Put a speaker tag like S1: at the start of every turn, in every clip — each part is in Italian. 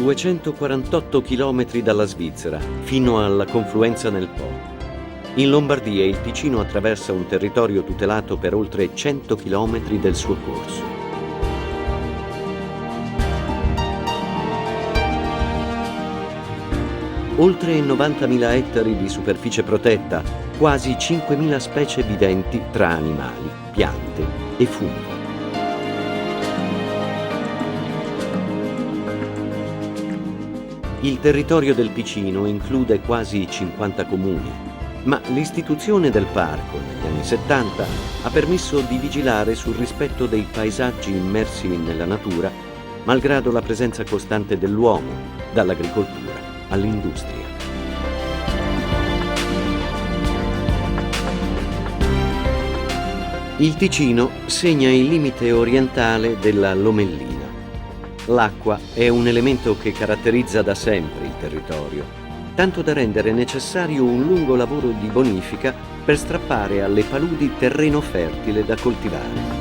S1: ...248 chilometri dalla Svizzera, fino alla confluenza nel Po. In Lombardia il Ticino attraversa un territorio tutelato per oltre 100 chilometri del suo corso. Oltre 90.000 ettari di superficie protetta, quasi 5.000 specie viventi tra animali, piante e funghi. Il territorio del Ticino include quasi 50 comuni, ma l'istituzione del parco negli anni 70 ha permesso di vigilare sul rispetto dei paesaggi immersi nella natura, malgrado la presenza costante dell'uomo, dall'agricoltura all'industria. Il Ticino segna il limite orientale della Lomellina. L'acqua è un elemento che caratterizza da sempre il territorio, tanto da rendere necessario un lungo lavoro di bonifica per strappare alle paludi terreno fertile da coltivare.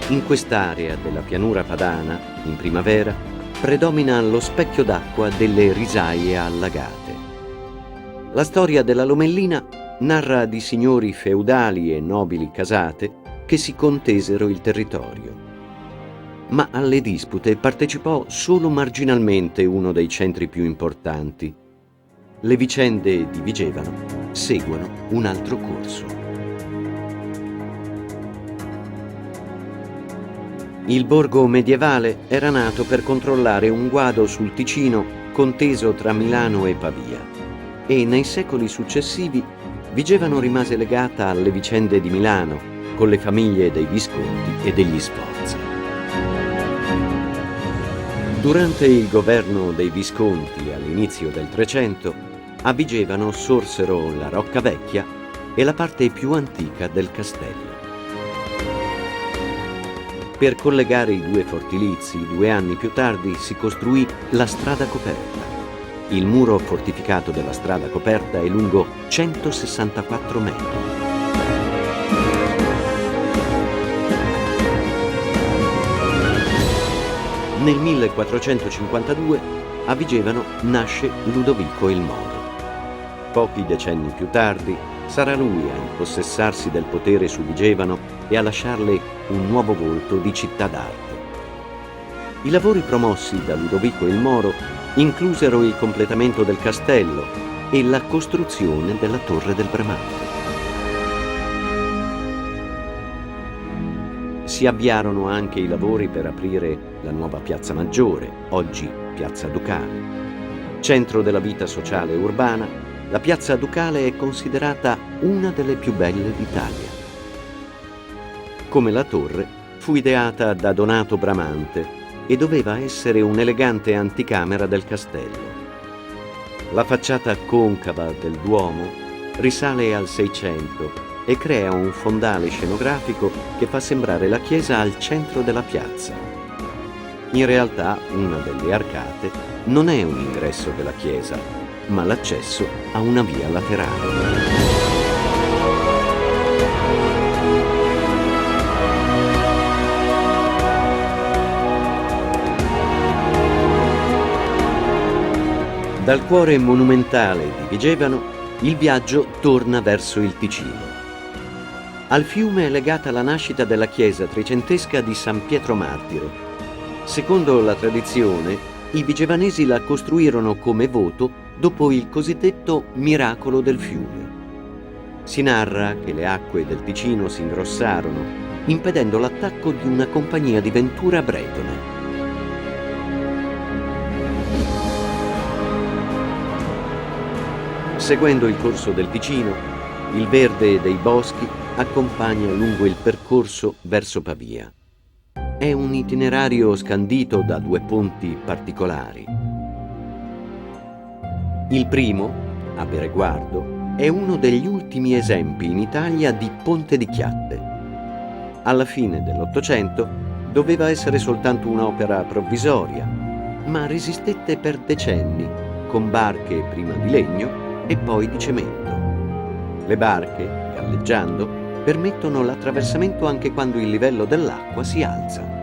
S1: In quest'area della pianura padana, in primavera, predomina lo specchio d'acqua delle risaie allagate. La storia della Lomellina narra di signori feudali e nobili casate che si contesero il territorio. Ma alle dispute partecipò solo marginalmente uno dei centri più importanti. Le vicende di Vigevano seguono un altro corso. Il borgo medievale era nato per controllare un guado sul Ticino conteso tra Milano e Pavia. E nei secoli successivi Vigevano rimase legata alle vicende di Milano, con le famiglie dei Visconti e degli Sforza. Durante il governo dei Visconti all'inizio del Trecento, a Vigevano sorsero la Rocca Vecchia e la parte più antica del castello. Per collegare i due fortilizi, 2 anni più tardi si costruì la strada coperta. Il muro fortificato della strada coperta è lungo 164 metri. Nel 1452 a Vigevano nasce Ludovico il Moro. Pochi decenni più tardi sarà lui a impossessarsi del potere su Vigevano e a lasciarle un nuovo volto di città d'arte. I lavori promossi da Ludovico il Moro inclusero il completamento del castello e la costruzione della Torre del Bramante. Si avviarono anche i lavori per aprire la nuova Piazza Maggiore, oggi Piazza Ducale. Centro della vita sociale e urbana, la Piazza Ducale è considerata una delle più belle d'Italia. Come la torre, fu ideata da Donato Bramante e doveva essere un'elegante anticamera del castello. La facciata concava del Duomo risale al Seicento e crea un fondale scenografico che fa sembrare la chiesa al centro della piazza. In realtà, una delle arcate non è un ingresso della chiesa, ma l'accesso a una via laterale. Dal cuore monumentale di Vigevano, il viaggio torna verso il Ticino. Al fiume è legata la nascita della chiesa trecentesca di San Pietro Martire. Secondo la tradizione, i vigevanesi la costruirono come voto dopo il cosiddetto miracolo del fiume. Si narra che le acque del Ticino si ingrossarono, impedendo l'attacco di una compagnia di ventura bretone. Seguendo il corso del Ticino, il verde dei boschi accompagna lungo il percorso verso Pavia. È un itinerario scandito da due ponti particolari. Il primo, a Bereguardo, è uno degli ultimi esempi in Italia di ponte di chiatte. Alla fine dell'Ottocento doveva essere soltanto un'opera provvisoria, ma resistette per decenni, con barche prima di legno e poi di cemento. Le barche, galleggiando, permettono l'attraversamento anche quando il livello dell'acqua si alza.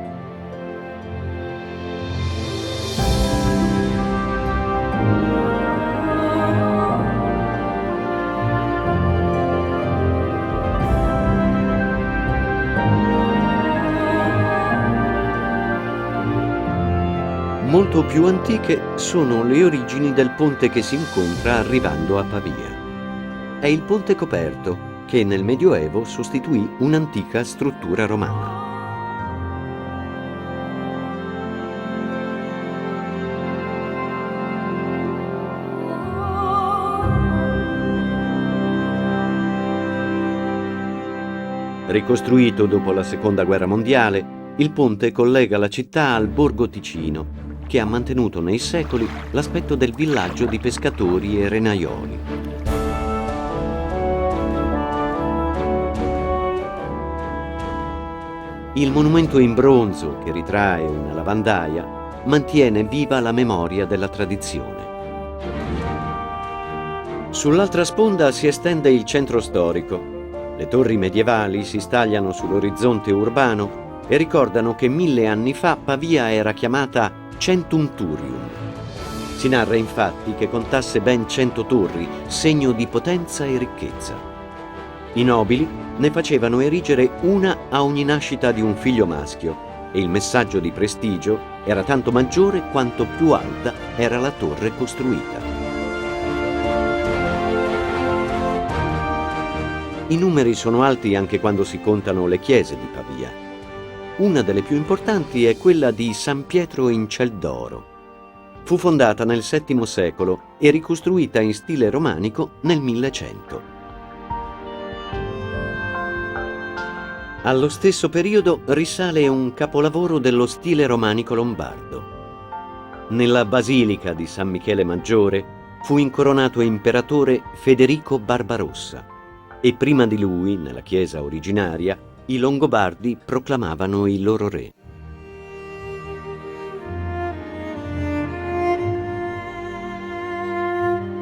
S1: Molto più antiche sono le origini del ponte che si incontra arrivando a Pavia. È il ponte coperto che nel Medioevo sostituì un'antica struttura romana. Ricostruito dopo la Seconda Guerra Mondiale, il ponte collega la città al borgo Ticino, che ha mantenuto nei secoli l'aspetto del villaggio di pescatori e renaioli. Il monumento in bronzo, che ritrae una lavandaia, mantiene viva la memoria della tradizione. Sull'altra sponda si estende il centro storico. Le torri medievali si stagliano sull'orizzonte urbano e ricordano che 1000 anni fa Pavia era chiamata Centunturium. Si narra infatti che contasse ben 100 torri, segno di potenza e ricchezza. I nobili ne facevano erigere una a ogni nascita di un figlio maschio e il messaggio di prestigio era tanto maggiore quanto più alta era la torre costruita. I numeri sono alti anche quando si contano le chiese di Pavia. Una delle più importanti è quella di San Pietro in Celdoro. Fu fondata nel VII secolo e ricostruita in stile romanico nel 1100. Allo stesso periodo risale un capolavoro dello stile romanico lombardo. Nella Basilica di San Michele Maggiore fu incoronato imperatore Federico Barbarossa e prima di lui, nella chiesa originaria, i Longobardi proclamavano il loro re.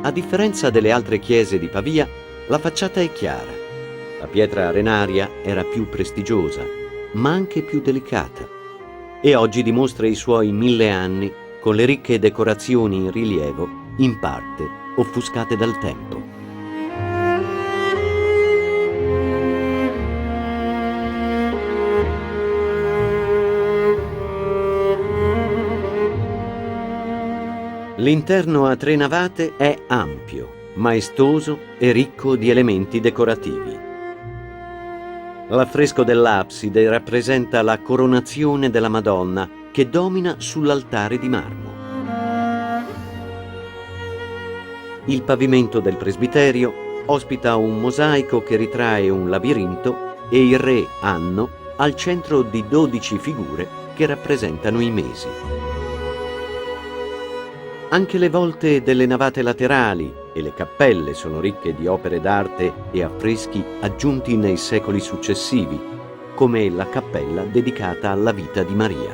S1: A differenza delle altre chiese di Pavia, la facciata è chiara. La pietra arenaria era più prestigiosa, ma anche più delicata, e oggi dimostra i suoi 1000 anni con le ricche decorazioni in rilievo, in parte offuscate dal tempo. L'interno a 3 navate è ampio, maestoso e ricco di elementi decorativi. L'affresco dell'abside rappresenta la coronazione della Madonna che domina sull'altare di marmo. Il pavimento del presbiterio ospita un mosaico che ritrae un labirinto e il re Anno al centro di 12 figure che rappresentano i mesi. Anche le volte delle navate laterali e le cappelle sono ricche di opere d'arte e affreschi aggiunti nei secoli successivi, come la cappella dedicata alla vita di Maria.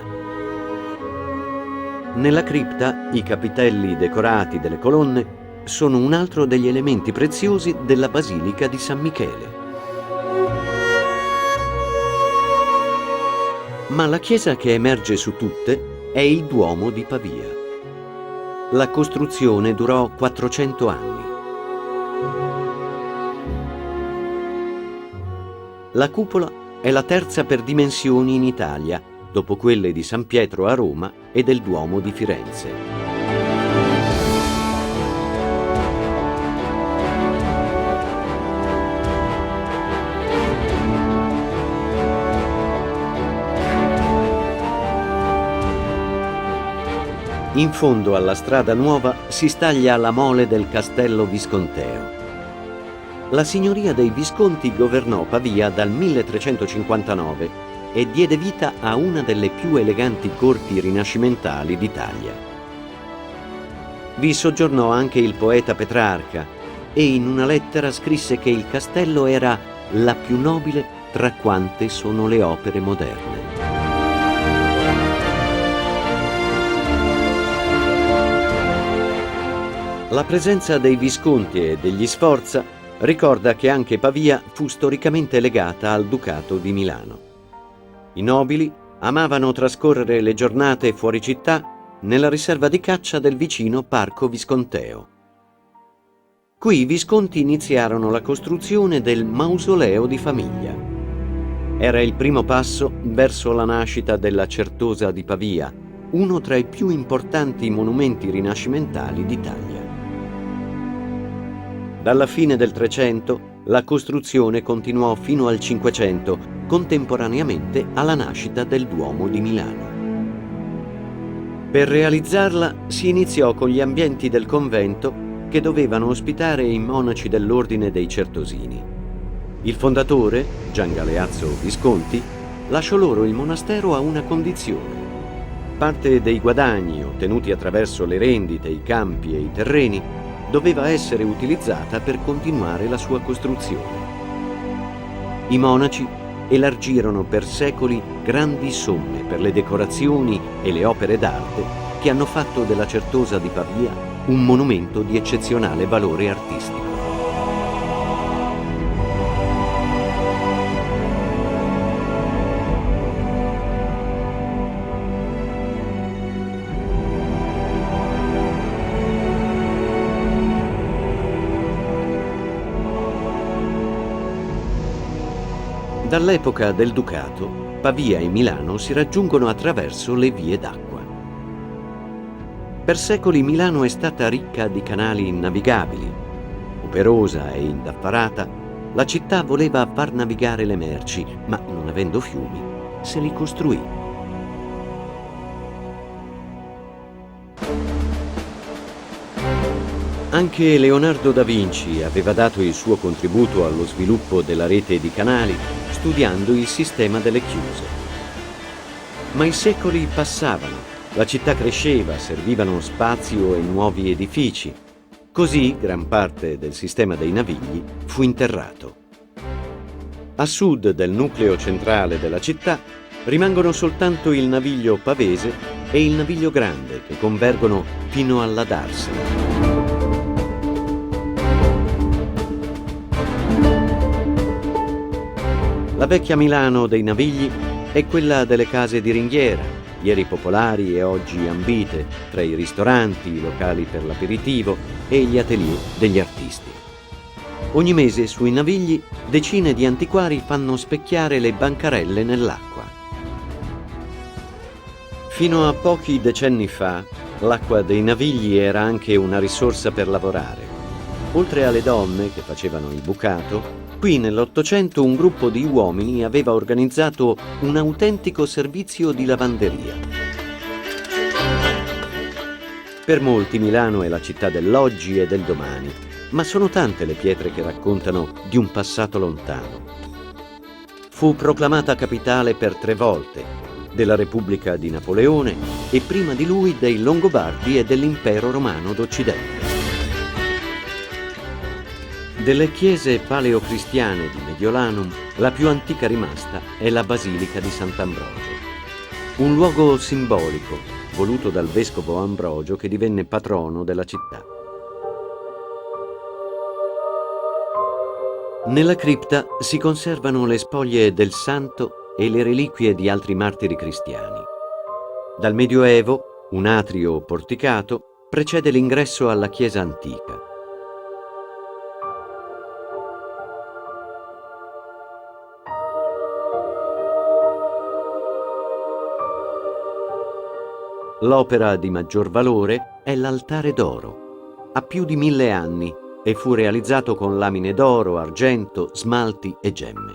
S1: Nella cripta, i capitelli decorati delle colonne sono un altro degli elementi preziosi della Basilica di San Michele. Ma la chiesa che emerge su tutte è il Duomo di Pavia. La costruzione durò 400 anni. La cupola è la terza per dimensioni in Italia dopo quelle di San Pietro a Roma e del Duomo di Firenze. In fondo alla strada nuova si staglia la mole del castello visconteo. La signoria dei Visconti governò Pavia dal 1359 e diede vita a una delle più eleganti corti rinascimentali d'Italia. Vi soggiornò anche il poeta Petrarca e in una lettera scrisse che il castello era la più nobile tra quante sono le opere moderne. La presenza dei Visconti e degli Sforza ricorda che anche Pavia fu storicamente legata al Ducato di Milano. I nobili amavano trascorrere le giornate fuori città nella riserva di caccia del vicino Parco Visconteo. Qui i Visconti iniziarono la costruzione del mausoleo di famiglia. Era il primo passo verso la nascita della Certosa di Pavia, uno tra i più importanti monumenti rinascimentali d'Italia. Dalla fine del Trecento la costruzione continuò fino al Cinquecento, contemporaneamente alla nascita del Duomo di Milano. Per realizzarla si iniziò con gli ambienti del convento che dovevano ospitare i monaci dell'ordine dei Certosini. Il fondatore, Gian Galeazzo Visconti, lasciò loro il monastero a una condizione. Parte dei guadagni ottenuti attraverso le rendite, i campi e i terreni doveva essere utilizzata per continuare la sua costruzione. I monaci elargirono per secoli grandi somme per le decorazioni e le opere d'arte che hanno fatto della Certosa di Pavia un monumento di eccezionale valore artistico. Dall'epoca del Ducato, Pavia e Milano si raggiungono attraverso le vie d'acqua. Per secoli Milano è stata ricca di canali navigabili. Operosa e indaffarata, la città voleva far navigare le merci, ma non avendo fiumi, se li costruì. Anche Leonardo da Vinci aveva dato il suo contributo allo sviluppo della rete di canali studiando il sistema delle chiuse. Ma i secoli passavano, la città cresceva, servivano spazio e nuovi edifici. Così gran parte del sistema dei navigli fu interrato. A sud del nucleo centrale della città rimangono soltanto il naviglio Pavese e il naviglio Grande che convergono fino alla Darsena. La vecchia Milano dei navigli è quella delle case di ringhiera, ieri popolari e oggi ambite, tra i ristoranti, i locali per l'aperitivo e gli atelier degli artisti. Ogni mese sui navigli decine di antiquari fanno specchiare le bancarelle nell'acqua. Fino a pochi decenni fa, l'acqua dei navigli era anche una risorsa per lavorare. Oltre alle donne che facevano il bucato, qui nell'Ottocento un gruppo di uomini aveva organizzato un autentico servizio di lavanderia. Per molti Milano è la città dell'oggi e del domani, ma sono tante le pietre che raccontano di un passato lontano. Fu proclamata capitale per 3 volte, della Repubblica di Napoleone e prima di lui dei Longobardi e dell'Impero Romano d'Occidente. Delle chiese paleocristiane di Mediolanum, la più antica rimasta è la Basilica di Sant'Ambrogio, un luogo simbolico voluto dal vescovo Ambrogio che divenne patrono della città. Nella cripta si conservano le spoglie del santo e le reliquie di altri martiri cristiani. Dal Medioevo, un atrio porticato precede l'ingresso alla chiesa antica. L'opera di maggior valore è l'Altare d'oro. Ha più di 1000 anni e fu realizzato con lamine d'oro, argento, smalti e gemme.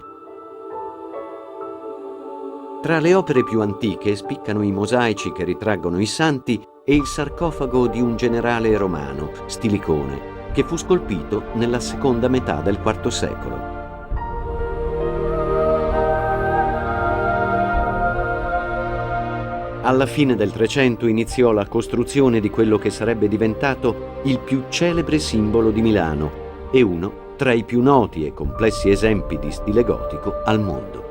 S1: Tra le opere più antiche spiccano i mosaici che ritraggono i santi e il sarcofago di un generale romano, Stilicone, che fu scolpito nella seconda metà del IV secolo. Alla fine del Trecento iniziò la costruzione di quello che sarebbe diventato il più celebre simbolo di Milano e uno tra i più noti e complessi esempi di stile gotico al mondo.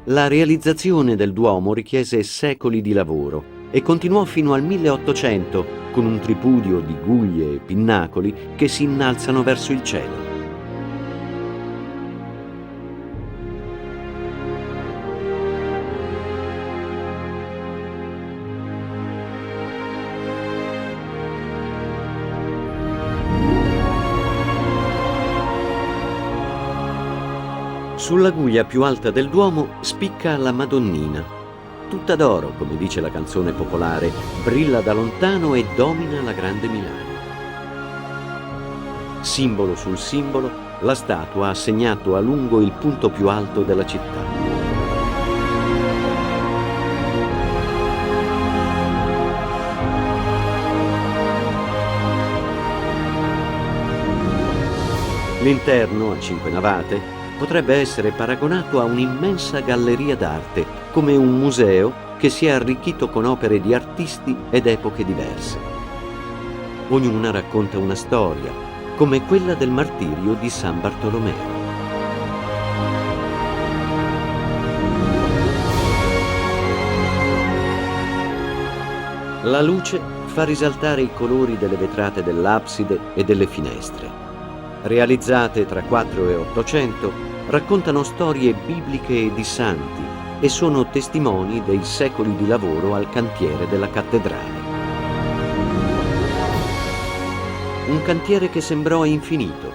S1: La realizzazione del Duomo richiese secoli di lavoro e continuò fino al 1800 con un tripudio di guglie e pinnacoli che si innalzano verso il cielo. Sulla guglia più alta del Duomo spicca la Madonnina. Tutta d'oro, come dice la canzone popolare, brilla da lontano e domina la grande Milano. Simbolo sul simbolo, la statua ha segnato a lungo il punto più alto della città. L'interno, a 5 navate, potrebbe essere paragonato a un'immensa galleria d'arte, come un museo che si è arricchito con opere di artisti ed epoche diverse. Ognuna racconta una storia, come quella del martirio di San Bartolomeo. La luce fa risaltare i colori delle vetrate dell'abside e delle finestre. Realizzate tra 4 e 800, raccontano storie bibliche e di santi e sono testimoni dei secoli di lavoro al cantiere della cattedrale. Un cantiere che sembrò infinito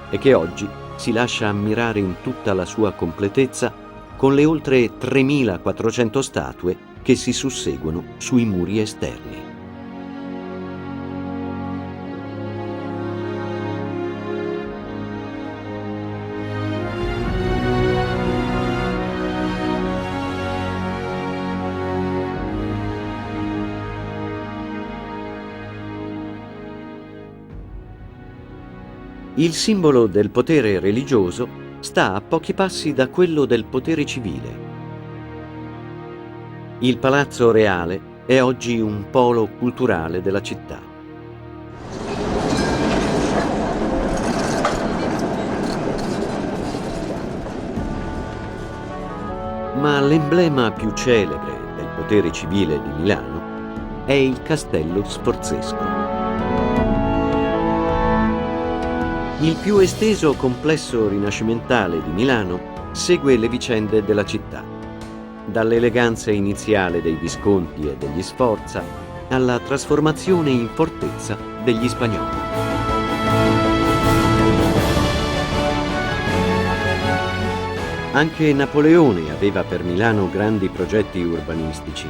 S1: e che oggi si lascia ammirare in tutta la sua completezza con le oltre 3400 statue che si susseguono sui muri esterni. Il simbolo del potere religioso sta a pochi passi da quello del potere civile. Il Palazzo Reale è oggi un polo culturale della città. Ma l'emblema più celebre del potere civile di Milano è il Castello Sforzesco. Il più esteso complesso rinascimentale di Milano segue le vicende della città, dall'eleganza iniziale dei Visconti e degli Sforza alla trasformazione in fortezza degli Spagnoli. Anche Napoleone aveva per Milano grandi progetti urbanistici.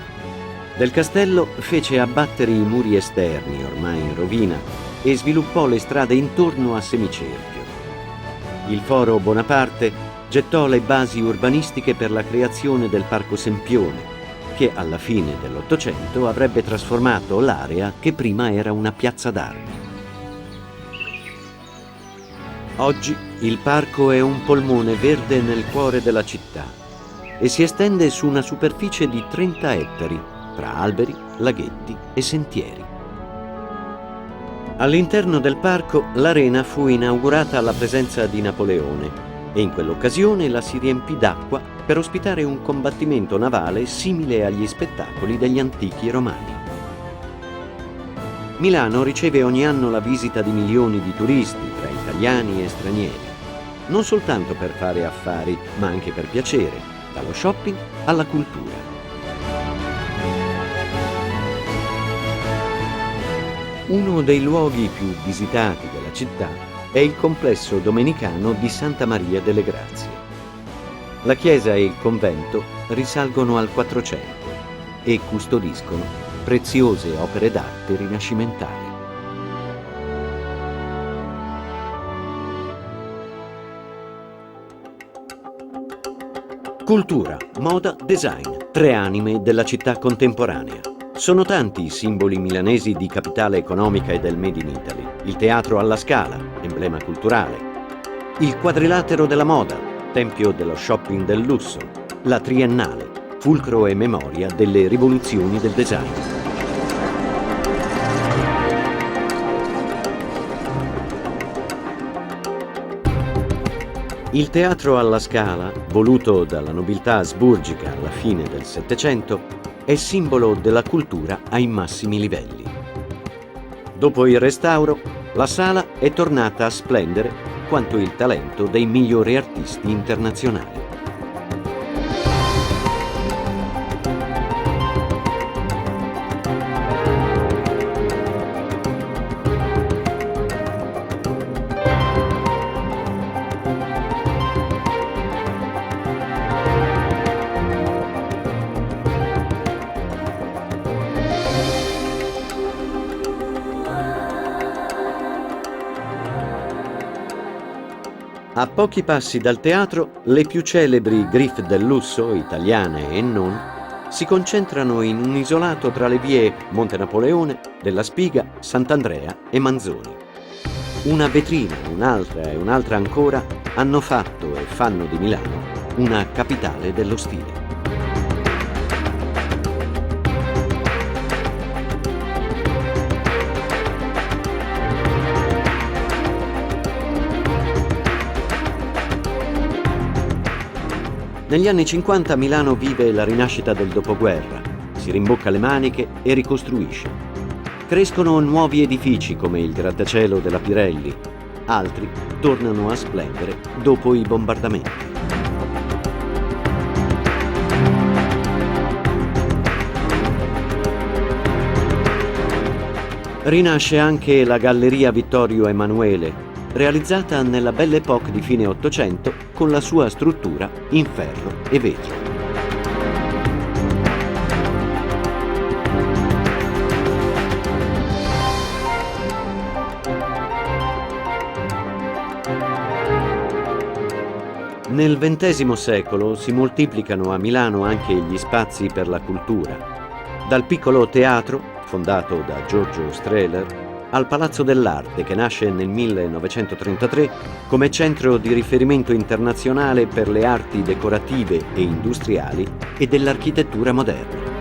S1: Del castello fece abbattere i muri esterni, ormai in rovina, e sviluppò le strade intorno a semicerchio. Il Foro Bonaparte gettò le basi urbanistiche per la creazione del Parco Sempione, che alla fine dell'Ottocento avrebbe trasformato l'area che prima era una piazza d'armi. Oggi il parco è un polmone verde nel cuore della città e si estende su una superficie di 30 ettari, tra alberi, laghetti e sentieri. All'interno del parco l'arena fu inaugurata alla presenza di Napoleone e in quell'occasione la si riempì d'acqua per ospitare un combattimento navale simile agli spettacoli degli antichi romani. Milano riceve ogni anno la visita di milioni di turisti, tra italiani e stranieri, non soltanto per fare affari, ma anche per piacere, dallo shopping alla cultura. Uno dei luoghi più visitati della città è il complesso domenicano di Santa Maria delle Grazie. La chiesa e il convento risalgono al 400. e custodiscono preziose opere d'arte rinascimentali. Cultura, moda, design, tre anime della città contemporanea. Sono tanti i simboli milanesi di capitale economica e del Made in Italy. Il Teatro alla Scala, emblema culturale. Il Quadrilatero della moda, tempio dello shopping del lusso. La Triennale, fulcro e memoria delle rivoluzioni del design. Il Teatro alla Scala, voluto dalla nobiltà asburgica alla fine del Settecento, è simbolo della cultura ai massimi livelli. Dopo il restauro, la sala è tornata a splendere quanto il talento dei migliori artisti internazionali. A pochi passi dal teatro, le più celebri griffe del lusso, italiane e non, si concentrano in un isolato tra le vie Monte Napoleone, della Spiga, Sant'Andrea e Manzoni. Una vetrina, un'altra e un'altra ancora hanno fatto e fanno di Milano una capitale dello stile. Negli anni 50 Milano vive la rinascita del dopoguerra, si rimbocca le maniche e ricostruisce. Crescono nuovi edifici come il grattacielo della Pirelli, altri tornano a splendere dopo i bombardamenti. Rinasce anche la Galleria Vittorio Emanuele, realizzata nella Belle Époque di fine Ottocento con la sua struttura in ferro e vetro. Nel XX secolo si moltiplicano a Milano anche gli spazi per la cultura, dal piccolo teatro, fondato da Giorgio Strehler, al Palazzo dell'Arte, che nasce nel 1933 come centro di riferimento internazionale per le arti decorative e industriali e dell'architettura moderna.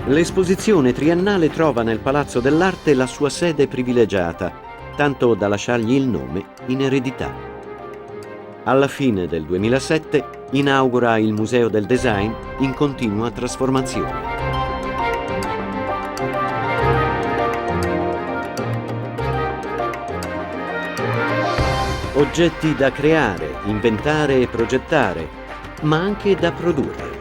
S1: L'esposizione triennale trova nel Palazzo dell'Arte la sua sede privilegiata, tanto da lasciargli il nome in eredità. Alla fine del 2007 inaugura il Museo del Design in continua trasformazione. Oggetti da creare, inventare e progettare, ma anche da produrre.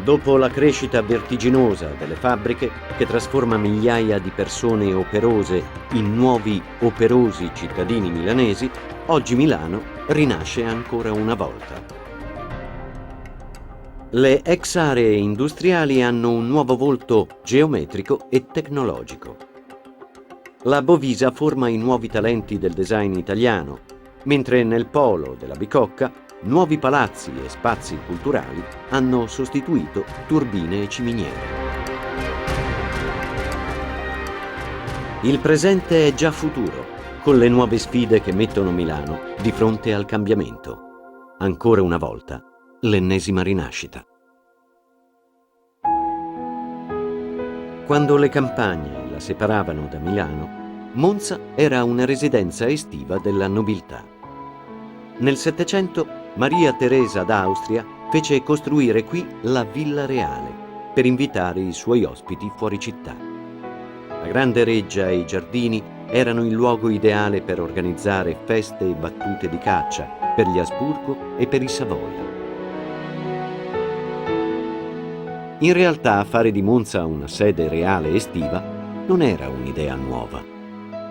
S1: Dopo la crescita vertiginosa delle fabbriche, che trasforma migliaia di persone operose in nuovi operosi cittadini milanesi, oggi Milano rinasce ancora una volta. Le ex aree industriali hanno un nuovo volto geometrico e tecnologico. La Bovisa forma i nuovi talenti del design italiano, mentre nel polo della Bicocca nuovi palazzi e spazi culturali hanno sostituito turbine e ciminiere. Il presente è già futuro, con le nuove sfide che mettono Milano di fronte al cambiamento. Ancora una volta, l'ennesima rinascita. Quando le campagne la separavano da Milano, Monza era una residenza estiva della nobiltà. Nel Settecento Maria Teresa d'Austria fece costruire qui la Villa Reale per invitare i suoi ospiti fuori città. La grande reggia e i giardini erano il luogo ideale per organizzare feste e battute di caccia per gli Asburgo e per i Savoia. In realtà fare di Monza una sede reale estiva non era un'idea nuova.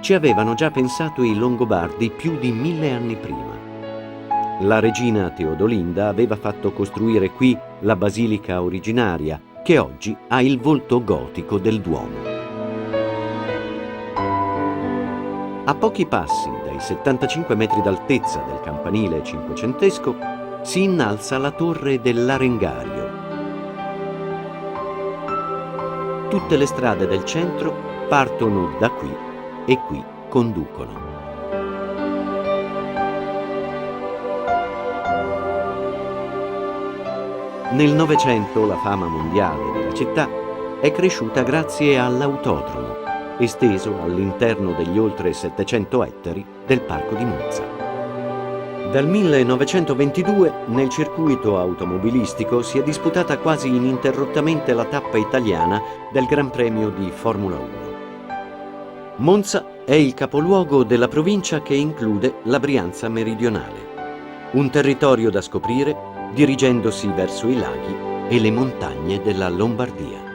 S1: Ci avevano già pensato i Longobardi più di 1000 anni prima. La regina Teodolinda aveva fatto costruire qui la basilica originaria, che oggi ha il volto gotico del Duomo. A pochi passi dai 75 metri d'altezza del campanile cinquecentesco si innalza la torre dell'Arengario. Tutte le strade del centro partono da qui e qui conducono. Nel Novecento la fama mondiale della città è cresciuta grazie all'autodromo, esteso all'interno degli oltre 700 ettari del parco di Monza. Dal 1922 nel circuito automobilistico si è disputata quasi ininterrottamente la tappa italiana del Gran Premio di Formula 1. Monza è il capoluogo della provincia che include la Brianza meridionale, un territorio da scoprire dirigendosi verso i laghi e le montagne della Lombardia.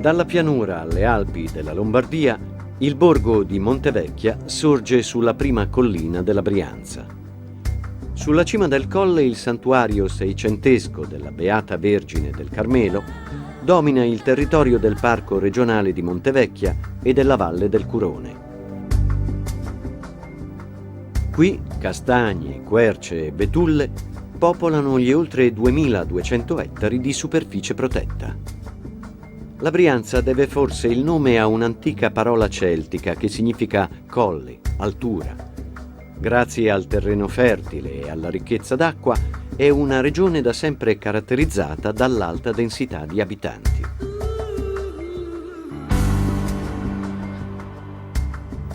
S1: Dalla pianura alle Alpi della Lombardia, il borgo di Montevecchia sorge sulla prima collina della Brianza. Sulla cima del colle il santuario seicentesco della Beata Vergine del Carmelo domina il territorio del Parco regionale di Montevecchia e della Valle del Curone. Qui castagne, querce e betulle popolano gli oltre 2200 ettari di superficie protetta. La Brianza deve forse il nome a un'antica parola celtica che significa colle, altura. Grazie al terreno fertile e alla ricchezza d'acqua, è una regione da sempre caratterizzata dall'alta densità di abitanti.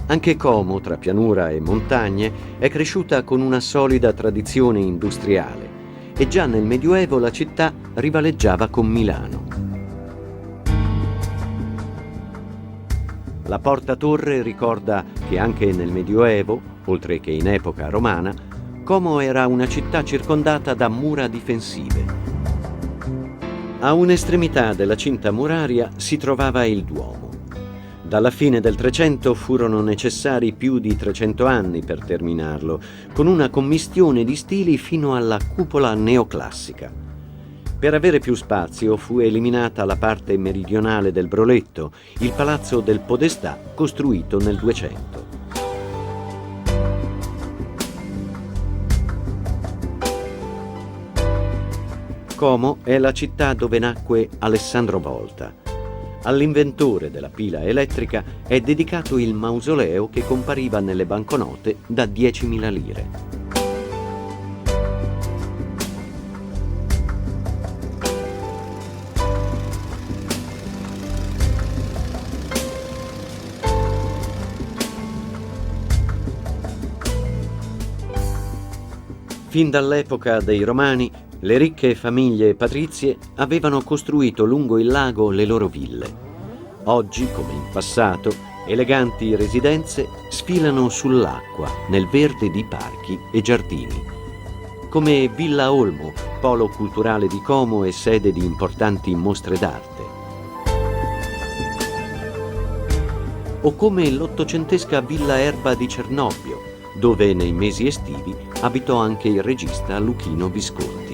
S1: Anche Como, tra pianura e montagne, è cresciuta con una solida tradizione industriale e già nel Medioevo la città rivaleggiava con Milano. La Porta Torre ricorda che anche nel Medioevo, oltre che in epoca romana, Como era una città circondata da mura difensive. A un'estremità della cinta muraria si trovava il Duomo. Dalla fine del Trecento furono necessari più di 300 anni per terminarlo, con una commistione di stili fino alla cupola neoclassica. Per avere più spazio fu eliminata la parte meridionale del Broletto, il Palazzo del Podestà costruito nel 200. Como è la città dove nacque Alessandro Volta. All'inventore della pila elettrica è dedicato il mausoleo che compariva nelle banconote da 10.000 lire. Fin dall'epoca dei Romani, le ricche famiglie patrizie avevano costruito lungo il lago le loro ville. Oggi, come in passato, eleganti residenze sfilano sull'acqua, nel verde di parchi e giardini. Come Villa Olmo, polo culturale di Como e sede di importanti mostre d'arte. O come l'ottocentesca Villa Erba di Cernobbio, dove nei mesi estivi abitò anche il regista Luchino Visconti.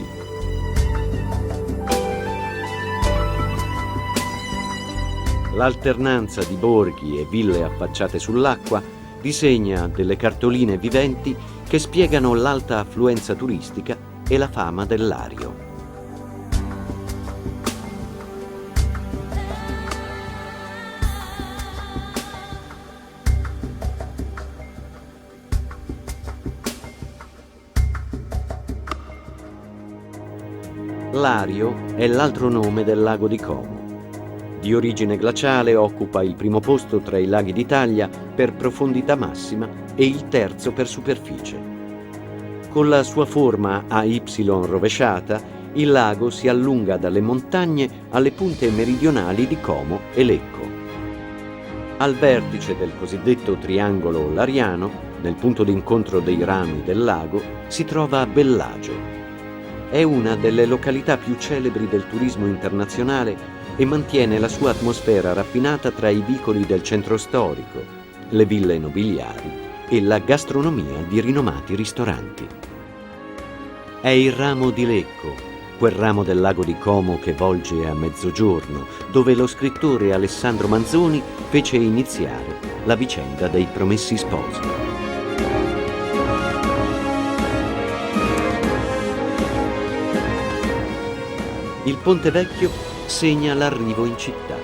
S1: L'alternanza di borghi e ville affacciate sull'acqua disegna delle cartoline viventi che spiegano l'alta affluenza turistica e la fama del Lario. Lario è l'altro nome del lago di Como. Di origine glaciale occupa il primo posto tra i laghi d'Italia per profondità massima e il terzo per superficie. Con la sua forma a Y rovesciata, il lago si allunga dalle montagne alle punte meridionali di Como e Lecco. Al vertice del cosiddetto triangolo lariano, nel punto d'incontro dei rami del lago, si trova Bellagio. È una delle località più celebri del turismo internazionale e mantiene la sua atmosfera raffinata tra i vicoli del centro storico, le ville nobiliari e la gastronomia di rinomati ristoranti. È il ramo di Lecco, quel ramo del lago di Como che volge a mezzogiorno, dove lo scrittore Alessandro Manzoni fece iniziare la vicenda dei Promessi Sposi. Il Ponte Vecchio segna l'arrivo in città.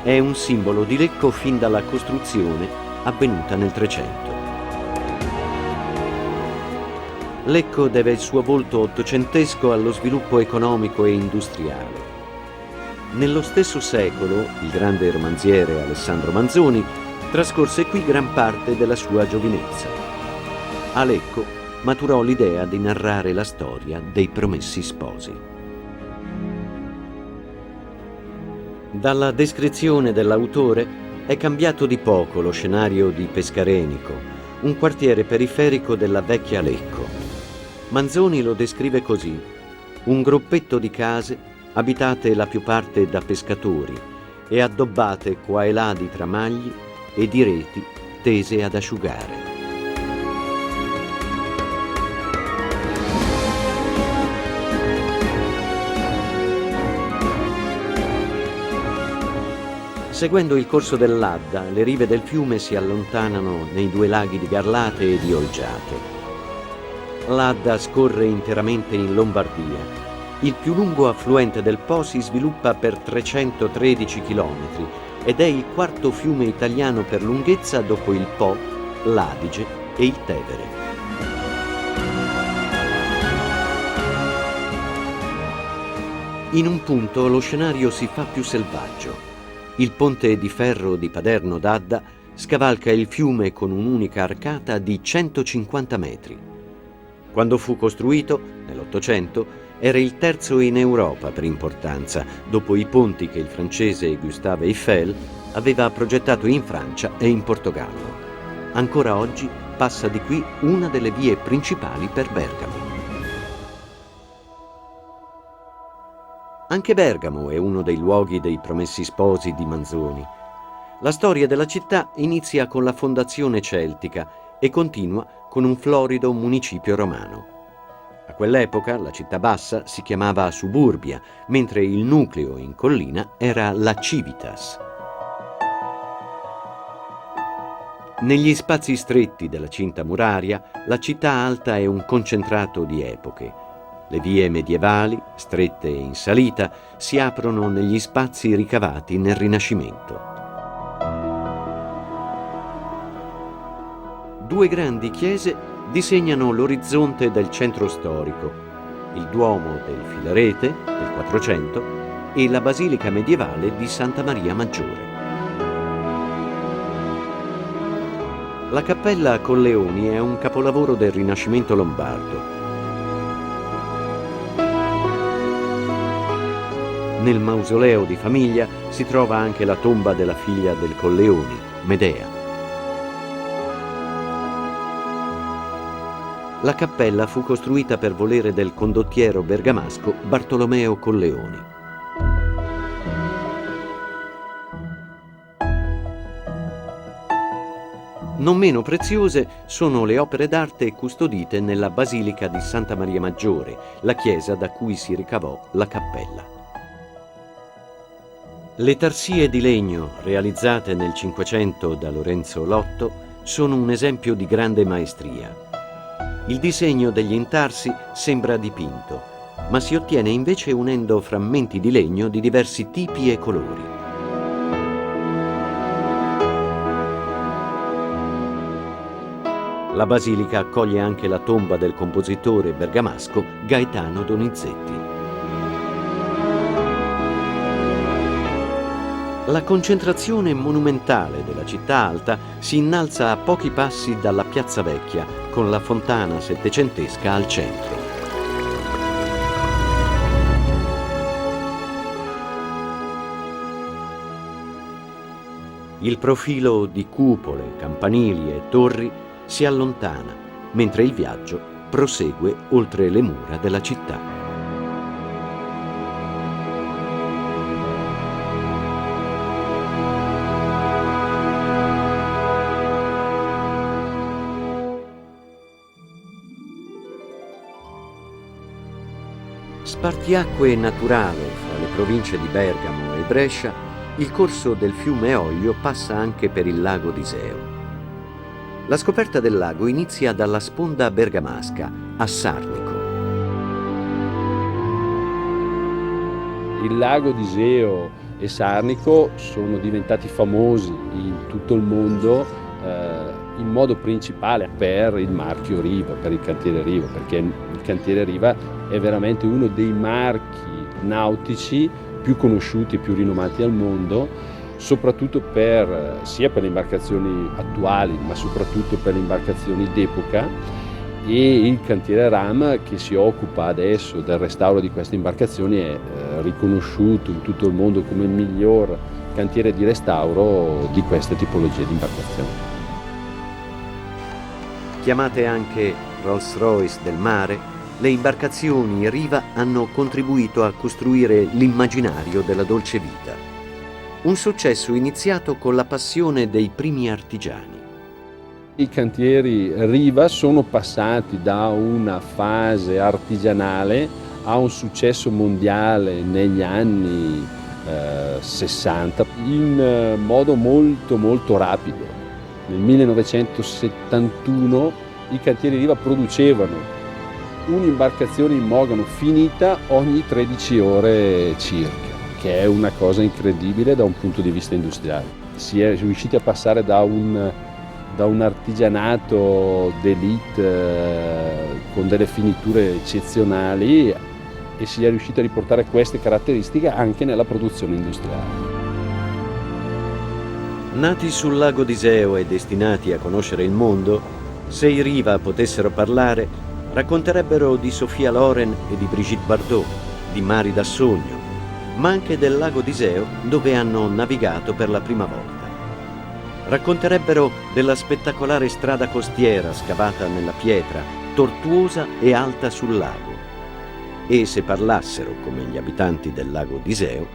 S1: È un simbolo di Lecco fin dalla costruzione avvenuta nel 300. Lecco deve il suo volto ottocentesco allo sviluppo economico e industriale. Nello stesso secolo, il grande romanziere Alessandro Manzoni trascorse qui gran parte della sua giovinezza. A Lecco maturò l'idea di narrare la storia dei Promessi Sposi. Dalla descrizione dell'autore è cambiato di poco lo scenario di Pescarenico, un quartiere periferico della vecchia Lecco. Manzoni lo descrive così: un gruppetto di case abitate la più parte da pescatori e addobbate qua e là di tramagli e di reti tese ad asciugare. Seguendo il corso dell'Adda, le rive del fiume si allontanano nei due laghi di Garlate e di Olgiate. L'Adda scorre interamente in Lombardia. Il più lungo affluente del Po si sviluppa per 313 km ed è il quarto fiume italiano per lunghezza dopo il Po, l'Adige e il Tevere. In un punto lo scenario si fa più selvaggio. Il ponte di ferro di Paderno d'Adda scavalca il fiume con un'unica arcata di 150 metri. Quando fu costruito, nell'Ottocento, era il terzo in Europa per importanza, dopo i ponti che il francese Gustave Eiffel aveva progettato in Francia e in Portogallo. Ancora oggi passa di qui una delle vie principali per Bergamo. Anche Bergamo è uno dei luoghi dei Promessi Sposi di Manzoni. La storia della città inizia con la fondazione celtica e continua con un florido municipio romano. A quell'epoca la città bassa si chiamava Suburbia, mentre il nucleo in collina era la Civitas. Negli spazi stretti della cinta muraria, la città alta è un concentrato di epoche. Le vie medievali, strette e in salita, si aprono negli spazi ricavati nel Rinascimento. Due grandi chiese disegnano l'orizzonte del centro storico: il Duomo del Filarete del 400 e la Basilica medievale di Santa Maria Maggiore. La Cappella Colleoni è un capolavoro del Rinascimento lombardo. Nel mausoleo di famiglia si trova anche la tomba della figlia del Colleoni, Medea. La cappella fu costruita per volere del condottiero bergamasco Bartolomeo Colleoni. Non meno preziose sono le opere d'arte custodite nella Basilica di Santa Maria Maggiore, la chiesa da cui si ricavò la cappella. Le tarsie di legno realizzate nel Cinquecento da Lorenzo Lotto sono un esempio di grande maestria. Il disegno degli intarsi sembra dipinto, ma si ottiene invece unendo frammenti di legno di diversi tipi e colori. La basilica accoglie anche la tomba del compositore bergamasco Gaetano Donizetti. La concentrazione monumentale della città alta si innalza a pochi passi dalla Piazza Vecchia, con la fontana settecentesca al centro. Il profilo di cupole, campanili e torri si allontana, mentre il viaggio prosegue oltre le mura della città. spartiacque naturale fra le province di Bergamo e Brescia, il corso del fiume Oglio passa anche per il lago d'Iseo. La scoperta del lago inizia dalla sponda bergamasca, a Sarnico.
S2: Il lago d'Iseo e Sarnico sono diventati famosi in tutto il mondo in modo principale per il marchio Riva, per il cantiere Riva, perché il cantiere Riva è veramente uno dei marchi nautici più conosciuti e più rinomati al mondo, soprattutto sia per le imbarcazioni attuali, ma soprattutto per le imbarcazioni d'epoca, e il cantiere RAM, che si occupa adesso del restauro di queste imbarcazioni, è riconosciuto in tutto il mondo come il miglior cantiere di restauro di queste tipologie di imbarcazioni.
S1: Chiamate anche Rolls-Royce del mare, le imbarcazioni Riva hanno contribuito a costruire l'immaginario della dolce vita. Un successo iniziato con la passione dei primi artigiani.
S2: I cantieri Riva sono passati da una fase artigianale a un successo mondiale negli anni 60 in modo molto rapido. Nel 1971 i cantieri Riva producevano un'imbarcazione in mogano finita ogni 13 ore circa, che è una cosa incredibile da un punto di vista industriale. Si è riusciti a passare da un artigianato d'élite con delle finiture eccezionali e si è riusciti a riportare queste caratteristiche anche nella produzione industriale.
S1: Nati sul lago d'Iseo e destinati a conoscere il mondo, se i Riva potessero parlare, racconterebbero di Sophia Loren e di Brigitte Bardot, di mari da sogno, ma anche del lago d'Iseo dove hanno navigato per la prima volta. Racconterebbero della spettacolare strada costiera scavata nella pietra, tortuosa e alta sul lago. E se parlassero come gli abitanti del lago d'Iseo,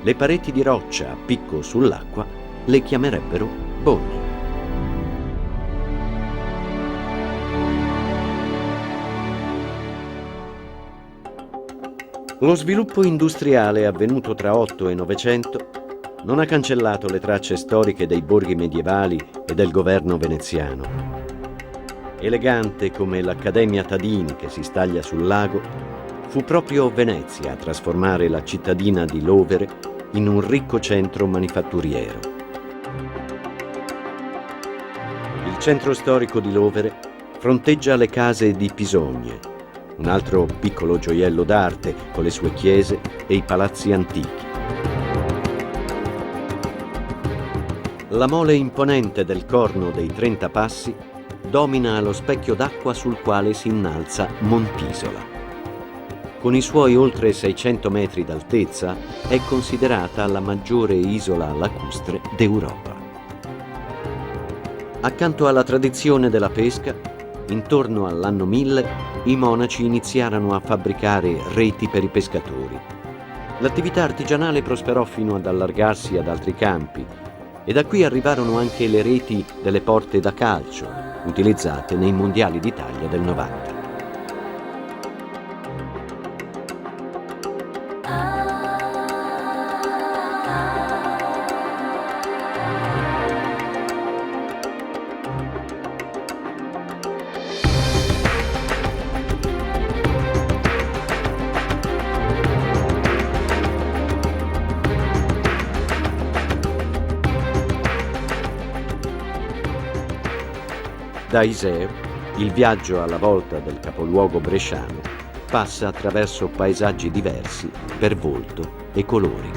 S1: le pareti di roccia a picco sull'acqua le chiamerebbero bogni. Lo sviluppo industriale avvenuto tra 8 e 900 non ha cancellato le tracce storiche dei borghi medievali e del governo veneziano. Elegante come l'Accademia Tadini che si staglia sul lago, fu proprio Venezia a trasformare la cittadina di Lovere in un ricco centro manifatturiero. Il centro storico di Lovere fronteggia le case di Pisogne, un altro piccolo gioiello d'arte con le sue chiese e i palazzi antichi. La mole imponente del Corno dei 30 Passi domina lo specchio d'acqua sul quale si innalza Montisola. Con i suoi oltre 600 metri d'altezza è considerata la maggiore isola lacustre d'Europa. Accanto alla tradizione della pesca, intorno all'anno 1000 i monaci iniziarono a fabbricare reti per i pescatori. L'attività artigianale prosperò fino ad allargarsi ad altri campi e da qui arrivarono anche le reti delle porte da calcio, utilizzate nei mondiali d'Italia del 90. Da Iseo, il viaggio alla volta del capoluogo bresciano passa attraverso paesaggi diversi per volto e colori.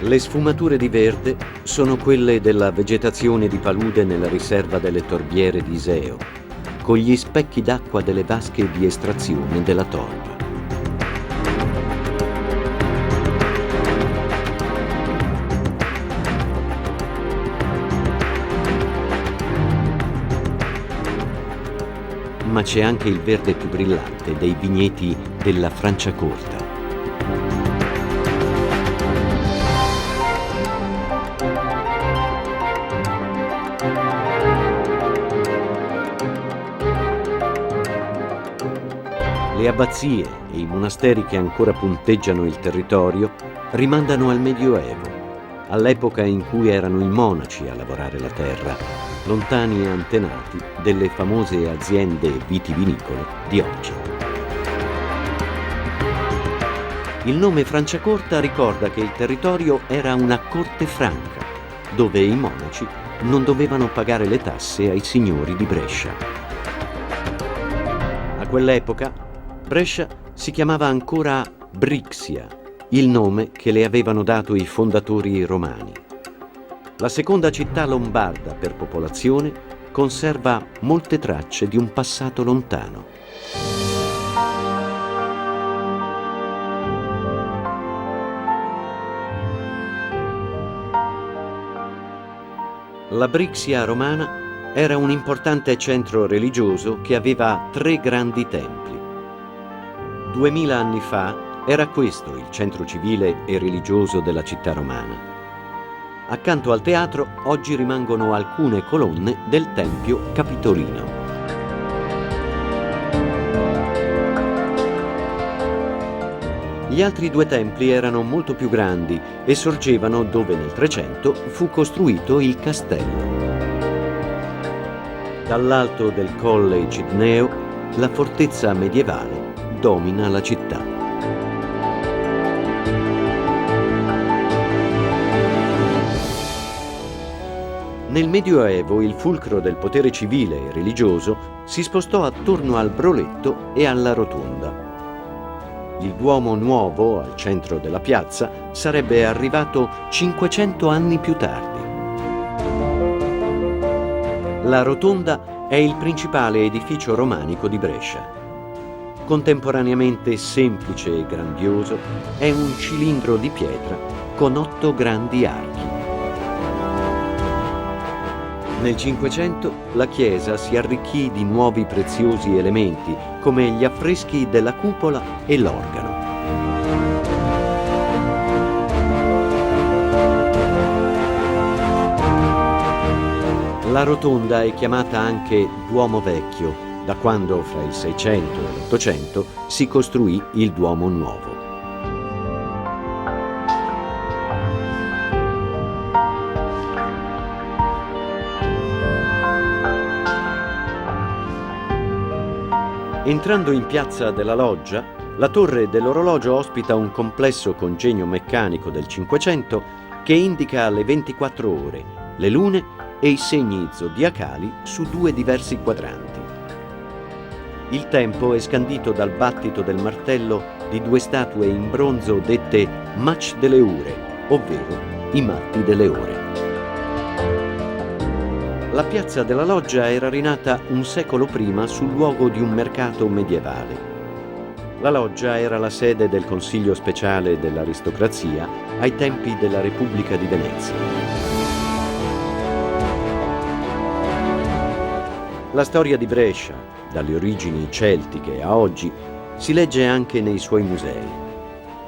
S1: Le sfumature di verde sono quelle della vegetazione di palude nella riserva delle torbiere di Iseo, con gli specchi d'acqua delle vasche di estrazione della torba. Ma c'è anche il verde più brillante dei vigneti della Franciacorta. Le abbazie e i monasteri che ancora punteggiano il territorio rimandano al Medioevo, all'epoca in cui erano i monaci a lavorare la terra, lontani antenati delle famose aziende vitivinicole di oggi. Il nome Franciacorta ricorda che il territorio era una corte franca, dove i monaci non dovevano pagare le tasse ai signori di Brescia. A quell'epoca Brescia si chiamava ancora Brixia, il nome che le avevano dato i fondatori romani. La seconda città lombarda per popolazione conserva molte tracce di un passato lontano. La Brixia romana era un importante centro religioso che aveva 3 grandi templi. 2000 anni fa era questo il centro civile e religioso della città romana. Accanto al teatro oggi rimangono alcune colonne del Tempio Capitolino. Gli altri 2 templi erano molto più grandi e sorgevano dove nel 300 fu costruito il castello. Dall'alto del Colle Cidneo, la fortezza medievale domina la città. Nel Medioevo il fulcro del potere civile e religioso si spostò attorno al Broletto e alla Rotonda. Il Duomo Nuovo, al centro della piazza, sarebbe arrivato 500 anni più tardi. La Rotonda è il principale edificio romanico di Brescia. Contemporaneamente semplice e grandioso, è un cilindro di pietra con 8 grandi archi. Nel Cinquecento la chiesa si arricchì di nuovi preziosi elementi come gli affreschi della cupola e l'organo. La rotonda è chiamata anche Duomo Vecchio, da quando fra il 600 e l'800 si costruì il Duomo Nuovo. Entrando in piazza della Loggia, la torre dell'orologio ospita un complesso congegno meccanico del Cinquecento che indica le 24 ore, le lune e i segni zodiacali su 2 diversi quadranti. Il tempo è scandito dal battito del martello di 2 statue in bronzo dette Match delle Ure, ovvero i matti delle ore. La piazza della Loggia era rinata un secolo prima sul luogo di un mercato medievale. La Loggia era la sede del Consiglio speciale dell'aristocrazia ai tempi della Repubblica di Venezia. La storia di Brescia, dalle origini celtiche a oggi, si legge anche nei suoi musei.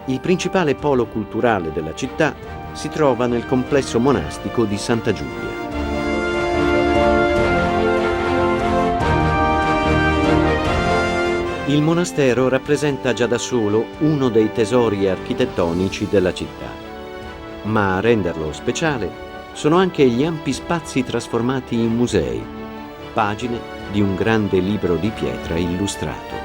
S1: Il principale polo culturale della città si trova nel complesso monastico di Santa Giulia. Il monastero rappresenta già da solo uno dei tesori architettonici della città, ma a renderlo speciale sono anche gli ampi spazi trasformati in musei, pagine di un grande libro di pietra illustrato.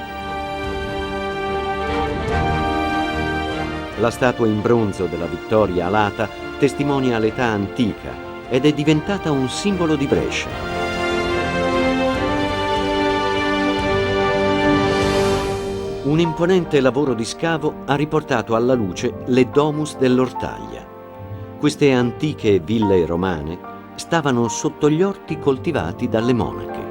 S1: La statua in bronzo della Vittoria alata testimonia l'età antica ed è diventata un simbolo di Brescia. Un imponente lavoro di scavo ha riportato alla luce le domus dell'Ortaglia. Queste antiche ville romane stavano sotto gli orti coltivati dalle monache.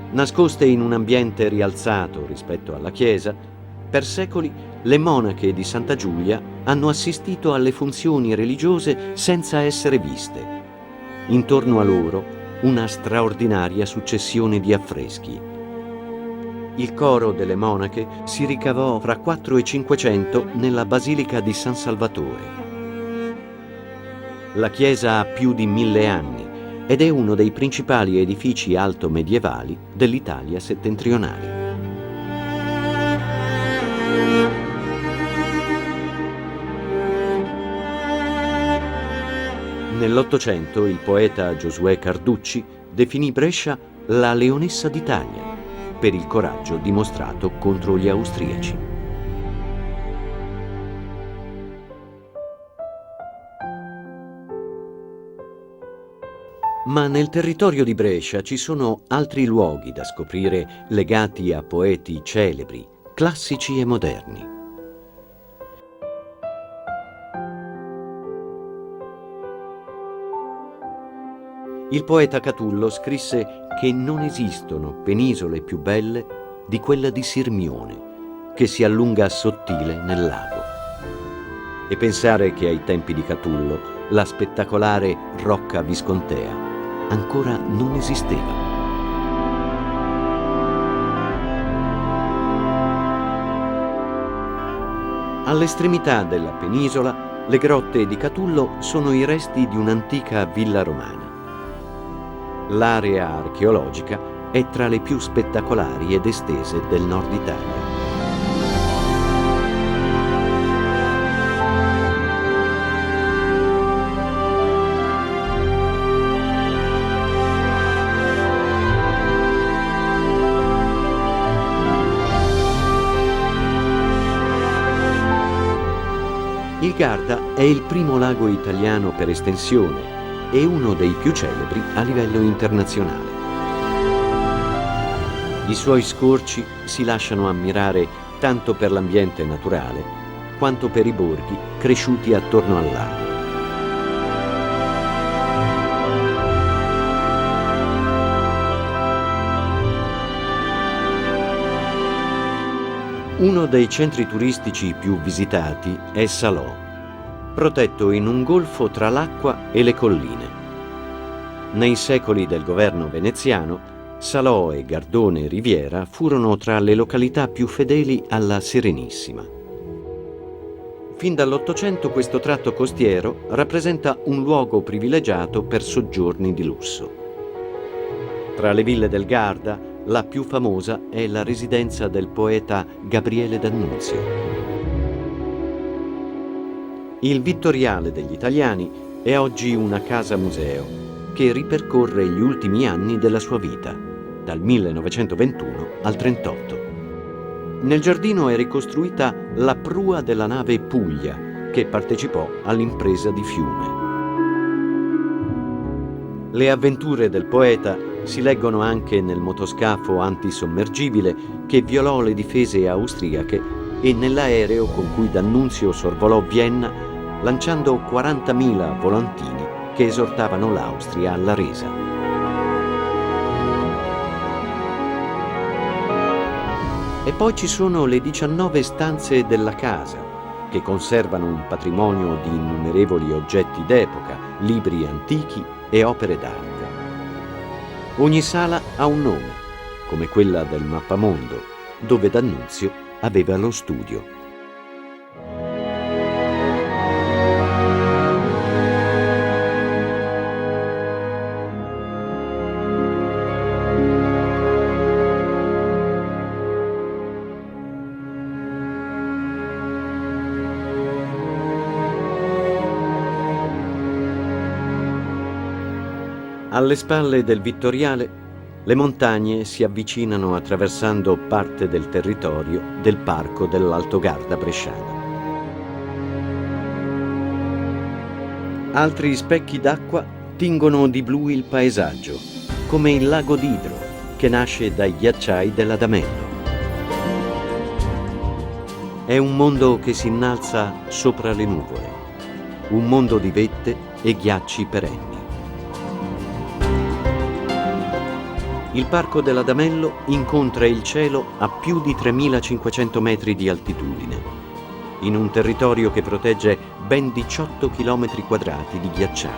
S1: Nascoste in un ambiente rialzato rispetto alla chiesa, per secoli le monache di Santa Giulia hanno assistito alle funzioni religiose senza essere viste. Intorno a loro una straordinaria successione di affreschi. Il coro delle monache si ricavò fra 4 e 500 nella Basilica di San Salvatore. La chiesa ha più di 1000 anni ed è uno dei principali edifici alto-medievali dell'Italia settentrionale. Nell'Ottocento il poeta Giosuè Carducci definì Brescia la Leonessa d'Italia per il coraggio dimostrato contro gli austriaci. Ma nel territorio di Brescia ci sono altri luoghi da scoprire legati a poeti celebri, classici e moderni. Il poeta Catullo scrisse che non esistono penisole più belle di quella di Sirmione, che si allunga sottile nel lago. E pensare che ai tempi di Catullo la spettacolare Rocca Viscontea ancora non esisteva. All'estremità della penisola, le grotte di Catullo sono i resti di un'antica villa romana. L'area archeologica è tra le più spettacolari ed estese del nord Italia. Il Garda è il primo lago italiano per estensione e uno dei più celebri a livello internazionale. I suoi scorci si lasciano ammirare tanto per l'ambiente naturale quanto per i borghi cresciuti attorno al lago. Uno dei centri turistici più visitati è Salò, protetto in un golfo tra l'acqua e le colline. Nei secoli del governo veneziano, Salò e Gardone Riviera furono tra le località più fedeli alla Serenissima. Fin dall'Ottocento questo tratto costiero rappresenta un luogo privilegiato per soggiorni di lusso. Tra le ville del Garda, la più famosa è la residenza del poeta Gabriele D'Annunzio. Il Vittoriale degli Italiani è oggi una casa museo che ripercorre gli ultimi anni della sua vita, dal 1921 al 1938. Nel giardino è ricostruita la prua della nave Puglia, che partecipò all'impresa di Fiume. Le avventure del poeta si leggono anche nel motoscafo antisommergibile che violò le difese austriache e nell'aereo con cui D'Annunzio sorvolò Vienna lanciando 40.000 volantini che esortavano l'Austria alla resa. E poi ci sono le 19 stanze della casa, che conservano un patrimonio di innumerevoli oggetti d'epoca, libri antichi e opere d'arte. Ogni sala ha un nome, come quella del Mappamondo, dove D'Annunzio aveva lo studio. Alle spalle del Vittoriale, le montagne si avvicinano attraversando parte del territorio del Parco dell'Alto Garda bresciano. Altri specchi d'acqua tingono di blu il paesaggio, come il lago d'Idro, che nasce dai ghiacciai dell'Adamello. È un mondo che si innalza sopra le nuvole, un mondo di vette e ghiacci perenni. Il Parco dell'Adamello incontra il cielo a più di 3.500 metri di altitudine, in un territorio che protegge ben 18 km quadrati di ghiacciai.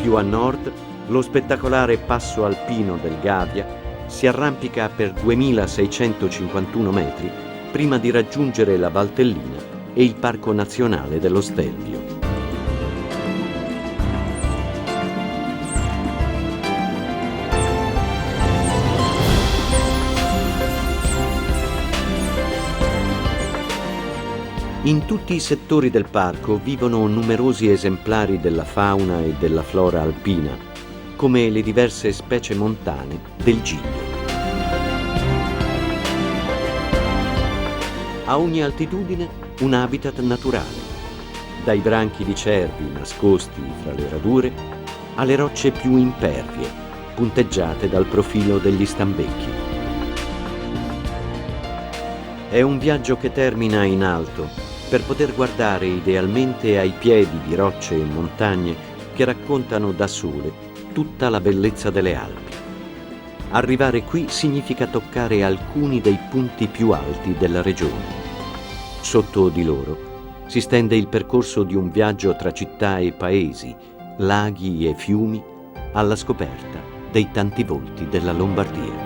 S1: Più a nord, lo spettacolare passo alpino del Gavia si arrampica per 2.651 metri prima di raggiungere la Valtellina e il Parco Nazionale dello Stelvio. In tutti i settori del parco vivono numerosi esemplari della fauna e della flora alpina, come le diverse specie montane del Giglio. A ogni altitudine un habitat naturale, dai branchi di cervi nascosti fra le radure alle rocce più impervie, punteggiate dal profilo degli stambecchi. È un viaggio che termina in alto, per poter guardare idealmente ai piedi di rocce e montagne che raccontano da sole tutta la bellezza delle Alpi. Arrivare qui significa toccare alcuni dei punti più alti della regione. Sotto di loro si stende il percorso di un viaggio tra città e paesi, laghi e fiumi, alla scoperta dei tanti volti della Lombardia.